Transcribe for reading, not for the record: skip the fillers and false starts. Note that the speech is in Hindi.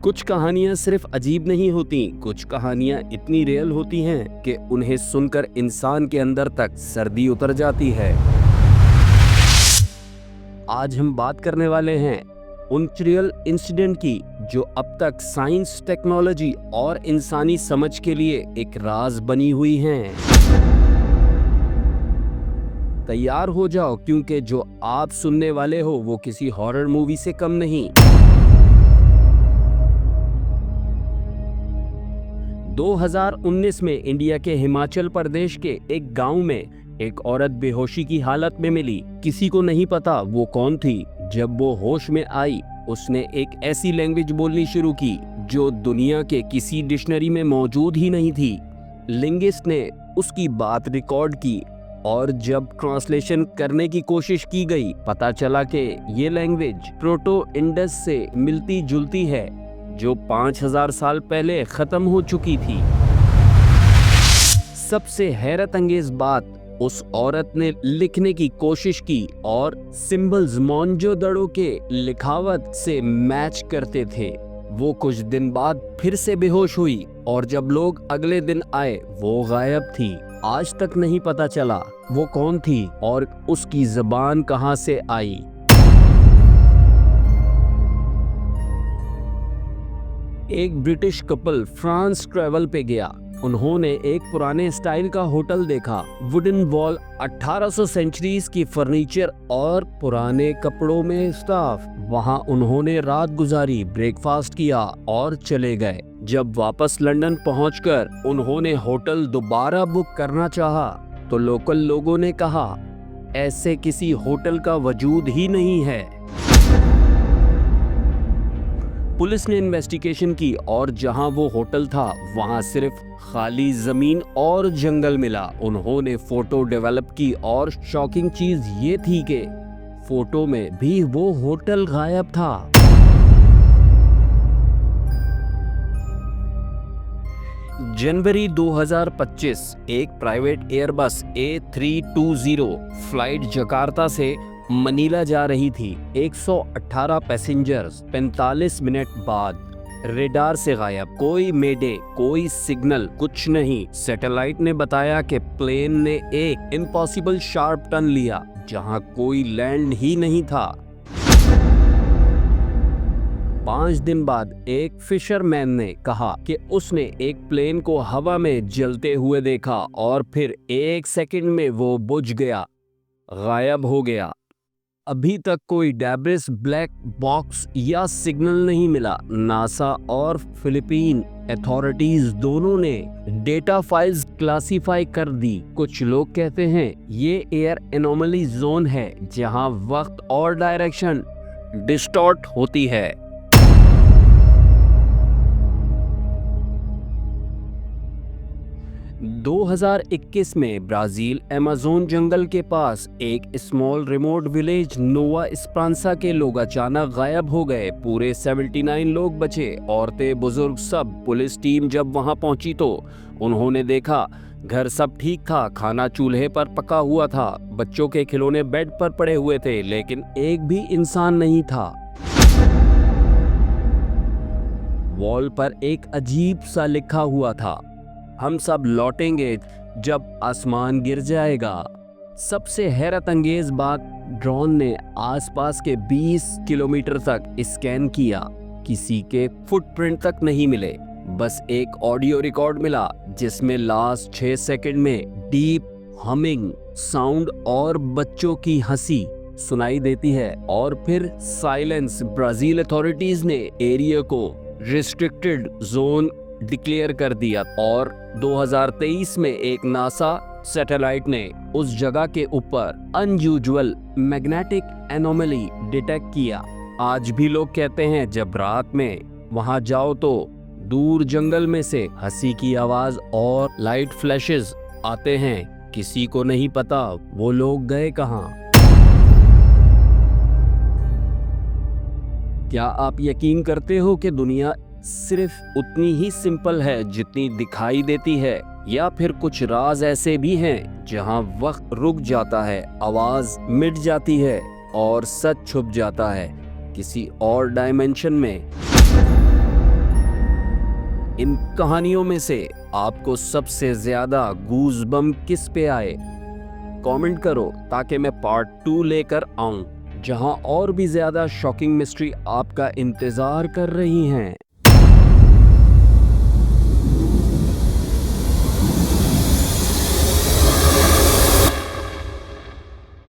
कुछ कहानियां सिर्फ अजीब नहीं होती, कुछ कहानियां इतनी रियल होती हैं कि उन्हें सुनकर इंसान के अंदर तक सर्दी उतर जाती है। आज हम बात करने वाले हैं उन रियल इंसिडेंट की जो अब तक साइंस, टेक्नोलॉजी और इंसानी समझ के लिए एक राज बनी हुई हैं। तैयार हो जाओ, क्योंकि जो आप सुनने वाले हो वो किसी हॉरर मूवी से कम नहीं। 2019 में इंडिया के हिमाचल प्रदेश के एक गांव में एक औरत बेहोशी की हालत में मिली। किसी को नहीं पता वो कौन थी। जब वो होश में आई, उसने एक ऐसी लैंग्वेज बोलनी शुरू की जो दुनिया के किसी डिक्शनरी में मौजूद ही नहीं थी। लिंग्विस्ट ने उसकी बात रिकॉर्ड की और जब ट्रांसलेशन करने की कोशिश की गई, पता चला कि ये लैंग्वेज प्रोटो इंडस से मिलती जुलती है, जो 5000 साल पहले खत्म हो चुकी थी। सबसे हैरत अंगेज बात, उस औरत ने लिखने की कोशिश की और सिंबल्स मोनजोदड़ो के लिखावट से मैच करते थे। वो कुछ दिन बाद फिर से बेहोश हुई और जब लोग अगले दिन आए, वो गायब थी। आज तक नहीं पता चला वो कौन थी और उसकी जुबान कहां से आई। एक ब्रिटिश कपल फ्रांस ट्रैवल पे गया। उन्होंने एक पुराने स्टाइल का होटल देखा। वुडन वॉल, 1800 सेंचुरीज की फर्नीचर और पुराने कपड़ों में स्टाफ। वहां उन्होंने रात गुजारी, ब्रेकफास्ट किया और चले गए। जब वापस लंदन पहुंचकर उन्होंने होटल दोबारा बुक करना चाहा, तो लोकल लोगों ने कहा, ऐसे किसी होटल का वजूद ही नहीं है। पुलिस ने इन्वेस्टिगेशन की और जहां वो होटल था, वहां सिर्फ खाली जमीन और जंगल मिला। उन्होंने फोटो डेवलप की और शॉकिंग चीज ये थी कि फोटो में भी वो होटल गायब था। जनवरी 2025 एक private Airbus A320 flight Jakarta से मनीला जा रही थी। 118 पैसेंजर्स 45 मिनट बाद रेडार से गायब। कोई मेडे, कोई सिग्नल, कुछ नहीं। सैटेलाइट ने बताया कि प्लेन ने एक इम्पॉसिबल शार्प टर्न लिया जहां कोई लैंड ही नहीं था। 5 दिन बाद एक फिशरमैन ने कहा कि उसने एक प्लेन को हवा में जलते हुए देखा और फिर 1 सेकंड में वो बुझ गया, गायब हो गया। अभी तक कोई डेब्रिस, ब्लैक बॉक्स या सिग्नल नहीं मिला। नासा और फिलीपीन अथॉरिटीज दोनों ने डेटा फाइल्स क्लासिफाई कर दी। कुछ लोग कहते हैं ये एयर एनोमली जोन है, जहां वक्त और डायरेक्शन डिस्टॉर्ट होती है। 2021 में ब्राजील अमेज़न जंगल के पास एक स्मॉल रिमोट विलेज नोवा स्प्रांसा के लोग अचानक गायब हो गए। पूरे 79 लोग बचे, औरतें, बुजुर्ग, सब। पुलिस टीम जब वहां पहुंची तो उन्होंने देखा घर सब ठीक था, खाना चूल्हे पर पका हुआ था, बच्चों के खिलौने बेड पर पड़े हुए थे, लेकिन एक भी इंसान नहीं था। वॉल पर एक अजीब सा लिखा हुआ था, हम सब लौटेंगे जब आसमान गिर जाएगा। सबसे हैरत अंगेज बात, ड्रोन ने आसपास के 20 किलोमीटर तक स्कैन किया। किसी के फुटप्रिंट तक नहीं मिले। बस एक ऑडियो रिकॉर्ड मिला जिसमें लास्ट 6 सेकंड में डीप हमिंग साउंड और बच्चों की हंसी सुनाई देती है और फिर साइलेंस। ब्राजील अथॉरिटीज ने एरिया को रिस्ट्रिक्टेड जोन डिक्लेयर कर दिया और 2023 में एक नासा सैटेलाइट ने उस जगह के ऊपर अनयूजुअल मैग्नेटिक एनोमली डिटेक्ट किया। आज भी लोग कहते हैं जब रात में वहां जाओ तो दूर जंगल में से हंसी की आवाज और लाइट फ्लैशेस आते हैं। किसी को नहीं पता वो लोग गए कहां। क्या आप यकीन करते हो कि दुनिया सिर्फ उतनी ही सिंपल है जितनी दिखाई देती है, या फिर कुछ राज ऐसे भी हैं जहां वक्त रुक जाता है, आवाज मिट जाती है और सच छुप जाता है किसी और डायमेंशन में? इन कहानियों में से आपको सबसे ज्यादा गूज़बम किस पे आए? कमेंट करो ताकि मैं पार्ट 2 लेकर आऊं, जहां और भी ज्यादा शॉकिंग मिस्ट्री आपका इंतजार कर रही हैं।